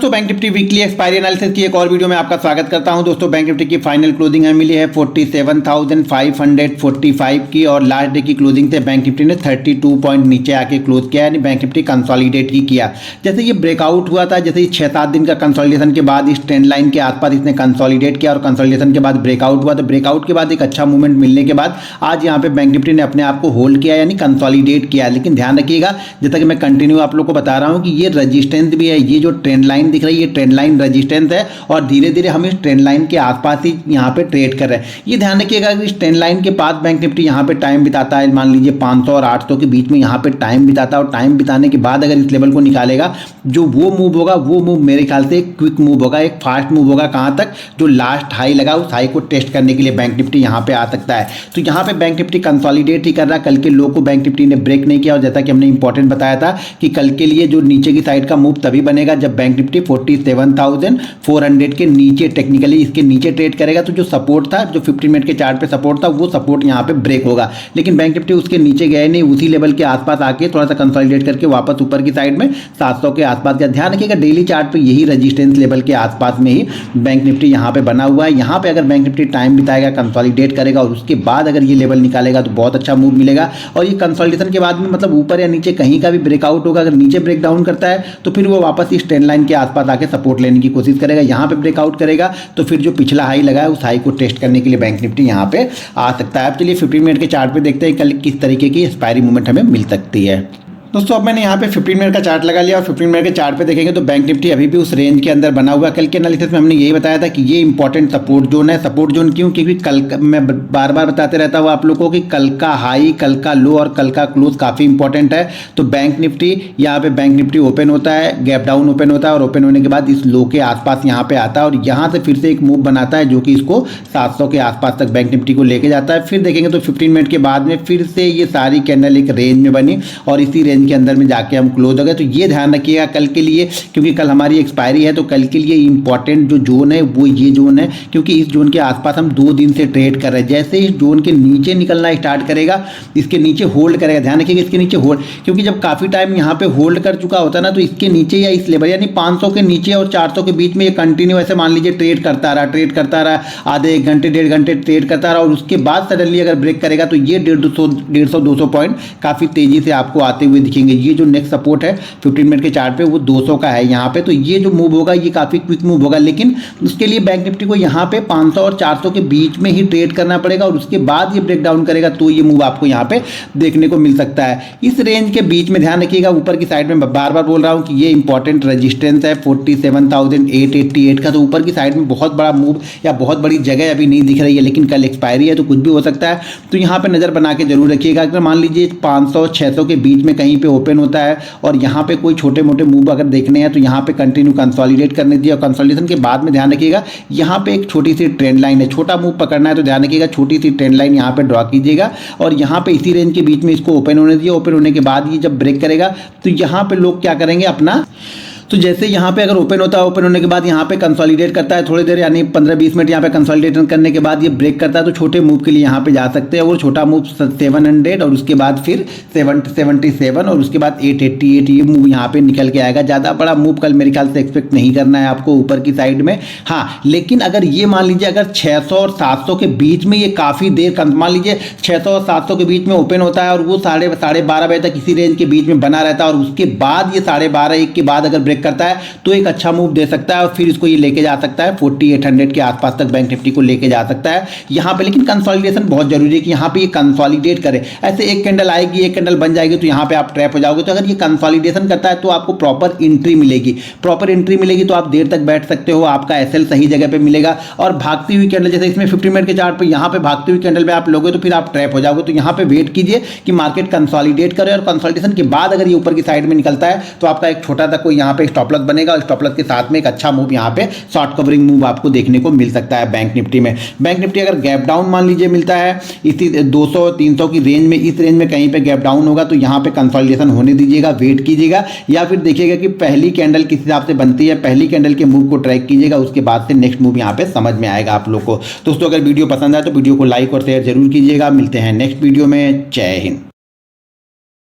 दोस्तों bank Nifty weekly expiry analysis की एक और वीडियो में आपका स्वागत करता हूं। दोस्तों बैंक निफ्टी की फाइनल क्लोजिंग हमें मिली है 47,545 की और लास्ट डे की क्लोजिंग से बैंक निफ्टी ने 32 पॉइंट नीचे आके क्लोज किया, यानी बैंक निफ्टी कंसोलिडेट ही किया। जैसे ये ब्रेकआउट हुआ था, जैसे 6-7 दिन का कंसोलिडेशन के बाद इस ट्रेंड लाइन के आसपास इसने कंसोलिडेट किया और कंसोलिडेशन के बाद ब्रेकआउट हुआ, तो ब्रेकआउट के बाद एक अच्छा मूवमेंट मिलने के बाद आज यहाँ पे बैंक निफ्टी ने अपने आप को होल्ड किया, यानी कंसोलिडेट किया। लेकिन ध्यान रखिएगा, जैसा कि मैं कंटिन्यू आप लोग को बता रहा हूँ कि ये रजिस्टेंस भी है, ये जो ट्रेंड लाइन दिख रही है ट्रेंड लाइन रेजिस्टेंस है और धीरे धीरे हम इस ट्रेंड लाइन के आसपास ही यहाँ पे ट्रेड कर रहे हैं। ये ध्यान रखिएगा कि इस ट्रेंड लाइन के पास बैंक निफ्टी यहाँ पे टाइम बिताता है, मान लीजिए 500 और 800 के बीच में यहाँ पे टाइम बिताता है और टाइम बिताने के बाद अगर इस लेवल को निकालेगा, जो वो मूव होगा वो मूव मेरे ख्याल से एक क्विक मूव होगा, एक फास्ट मूव होगा। कहाँ तक? जो लास्ट हाई लगा उस हाई को टेस्ट करने के लिए बैंक निफ्टी यहाँ पे आ सकता है। तो यहाँ पे बैंक निफ्टी कंसोलिडेट ही कर रहा है। कल के लो को बैंक निफ्टी ने ब्रेक नहीं किया और जैसा कि हमने इंपॉर्टेंट बताया था कि कल के लिए जो नीचे की साइड का मूव तभी बनेगा जब बैंक निफ्टी 47,400 के नीचे, टेक्निकली इसके नीचे ट्रेड करेगा। तो जो सपोर्ट था, जो 15 मिनट के चार्ट पे सपोर्ट था, वो सपोर्ट यहाँ पे ब्रेक होगा। लेकिन बैंक निफ्टी उसके नीचे गए नहीं, उसी लेवल के आसपास आके थोड़ा सा कंसोलिडेट करके वापस ऊपर की साइड में 700 के आसपास का। ध्यान रखिएगा डेली चार्ट पे यही रेजिस्टेंस लेवल के आसपास में ही बैंक निफ्टी यहाँ पे बना हुआ है। यहाँ पे अगर बैंक निफ्टी टाइम बिताएगा, कंसोलिडेट करेगा और उसके बाद अगर ये लेवल निकालेगा तो बहुत अच्छा मूव मिलेगा। और ये कंसोलिडेशन के बाद में मतलब ऊपर या नीचे कहीं का भी ब्रेकआउट होगा, अगर नीचे ब्रेक डाउन करता है तो फिर वो वापस इस ट्रेंड लाइन के आसपास आके सपोर्ट लेने की कोशिश करेगा। यहाँ पे ब्रेकआउट करेगा तो फिर जो पिछला हाई लगा है उस हाई को टेस्ट करने के लिए बैंक निफ्टी यहाँ पे आ सकता है। अब चलिए 15 मिनट के चार्ट पे देखते हैं कल किस तरीके की एक्सपायरी मूवमेंट हमें मिल सकती है। दोस्तों अब मैंने यहाँ पे 15 मिनट का चार्ट लगा लिया और 15 मिनट के चार्ट पे देखेंगे तो बैंक निफ्टी अभी भी उस रेंज के अंदर बना हुआ है। कल के एनालिसिस में हमने यही बताया था कि ये इंपॉर्टेंट सपोर्ट जोन है। सपोर्ट जोन क्यों? क्योंकि कल मैं बार बार बताते रहता हूँ आप लोगों को कि कल का हाई, कल का लो और कल का क्लोज काफ़ी इंपॉर्टेंट है। तो बैंक निफ्टी यहाँ पे बैंक निफ्टी ओपन होता है, गैप डाउन ओपन होता है और ओपन होने के बाद इस लो के आसपास यहाँ पे आता है और यहाँ से फिर से एक मूव बनाता है जो कि इसको 700 के आसपास तक बैंक निफ्टी को लेके जाता है। फिर देखेंगे तो 15 मिनट के बाद में फिर से ये सारी कैंडल एक रेंज में बनी और इसी रेंज के अंदर में जाके क्लोज हो गए। तो ये ध्यान रखिएगा कल के लिए, क्योंकि कल हमारी एक्सपायरी है, तो कल के लिए इंपॉर्टेंट जो जोन है वो ये जोन है, क्योंकि इस जोन के आसपास हम 2 दिन से ट्रेड कर रहे हैं। जैसे इस जोन के नीचे निकलना स्टार्ट करेगा, इसके नीचे होल्ड करेगा, ध्यान रखिएगा इसके नीचे होल्ड, क्योंकि जब काफी टाइम यहाँ पे होल्ड कर चुका होता है ना, तो इसके नीचे या इस लेवल यानी 500 के नीचे और 400 के बीच में ये कंटिन्यू ऐसे मान लीजिए ट्रेड करता रहा, आधे 1 घंटे 1.5 घंटे ट्रेड करता रहा और उसके बाद सडनली अगर ब्रेक करेगा तो ये 150-200 पॉइंट काफी तेजी से आपको आते हुए दिखेंगे। ये जो नेक्स्ट सपोर्ट है 15 मिनट के चार्ट पे वो 200 का है यहाँ पे। तो ये जो मूव होगा ये काफ़ी क्विक मूव होगा, लेकिन उसके लिए बैंक निफ्टी को यहाँ पे 500 और 400 के बीच में ही ट्रेड करना पड़ेगा और उसके बाद ये ब्रेक डाउन करेगा तो ये मूव आपको यहाँ पे देखने को मिल सकता है। इस रेंज के बीच में ध्यान रखिएगा, ऊपर की साइड में बार बार बोल रहा हूँ कि ये इंपॉर्टेंट रेजिस्टेंस है 47,888 का। तो ऊपर की साइड में बहुत बड़ा मूव या बहुत बड़ी जगह अभी नहीं दिख रही है, लेकिन कल एक्सपायरी है तो कुछ भी हो सकता है। तो यहाँ पे नज़र बना के जरूर रखिएगा। अगर मान लीजिए 500-600 के बीच में कहीं पे ओपन होता है और यहाँ पे कोई छोटे मोटे मूव अगर देखने हैं तो यहाँ पे कंटिन्यू कंसोलिडेट करने दिए और कंसोलिडेशन के बाद में ध्यान रखिएगा यहाँ पे एक छोटी सी ट्रेंड लाइन है, छोटा मूव पकड़ना है तो ध्यान रखिएगा छोटी सी ट्रेंड लाइन यहाँ पे ड्रॉ कीजिएगा और यहाँ पे इसी रेंज के बीच में इसको ओपन होने दिए। ओपन होने के बाद ये जब ब्रेक करेगा तो यहाँ पे लोग क्या करेंगे अपना, तो जैसे यहाँ पे अगर ओपन होता है, ओपन होने के बाद यहाँ पे कंसोलिडेट करता है थोड़ी देर यानी 15-20 मिनट यहाँ पे कंसोलिडेट करने के बाद ये ब्रेक करता है तो छोटे मूव के लिए यहाँ पे जा सकते हैं। वो छोटा मूव 700 और उसके बाद फिर 777 और उसके बाद 888 ये मूव यहाँ पे निकल के आएगा। ज़्यादा बड़ा मूव कल मेरे ख्याल से एक्सपेक्ट नहीं करना है आपको ऊपर की साइड में। हाँ, लेकिन अगर ये मान लीजिए अगर 600 और 700 के बीच में ये काफ़ी देर मान लीजिए 600 और 700 के बीच में ओपन होता है और वो 12:30 बजे तक इसी रेंज के बीच में बना रहता है और उसके बाद ये 12:30-1 के बाद अगर ब्रेक करता है तो एक अच्छा मूव दे सकता है और फिर इसको ये लेके जा सकता है 4800 के आसपास तक बैंक निफ्टी को लेके जा सकता है यहाँ पे। लेकिन कंसोलिडेशन बहुत जरूरी है कि यहाँ पे ये कंसोलिडेट करे। ऐसे एक कैंडल आएगी, एक कैंडल बन जाएगी तो यहाँ पे आप ट्रैप हो जाओगे। तो अगर ये कंसोलिडेशन करता है तो आपको प्रॉपर एंट्री मिलेगी तो आप देर तक बैठ सकते हो, आपका एसएल सही जगह पे मिलेगा। और भागती हुई कैंडल जैसे इसमें 15 मिनट के चार्ट पे यहाँ पे भागती हुई कैंडल में आप लोगे तो फिर आप ट्रैप हो जाओगे। तो यहाँ पे वेट कीजिए कि मार्केट कंसोलिडेट करे और कंसोलिडेशन के बाद अगर ये ऊपर की साइड में निकलता है तो आपका एक छोटा सा कोई यहाँ पे स्टॉप लॉस बनेगा और स्टॉप लॉस के साथ में एक अच्छा मूव यहाँ पे शॉर्ट कवरिंग मूव आपको देखने को मिल सकता है बैंक निफ्टी में। बैंक निफ्टी अगर गैप डाउन मान लीजिए मिलता है इसी 200-300 की रेंज में, इस रेंज में कहीं पे गैप डाउन होगा तो यहाँ पे कंसोलिडेशन होने दीजिएगा, वेट कीजिएगा या फिर देखिएगा कि पहली कैंडल किस हिसाब से बनती है, पहली कैंडल के मूव को ट्रैक कीजिएगा, उसके बाद से नेक्स्ट मूव यहाँ पे समझ में आएगा आप लोग को। दोस्तों अगर वीडियो पसंद आए तो वीडियो को लाइक और शेयर जरूर कीजिएगा। मिलते हैं नेक्स्ट वीडियो में। जय हिंद।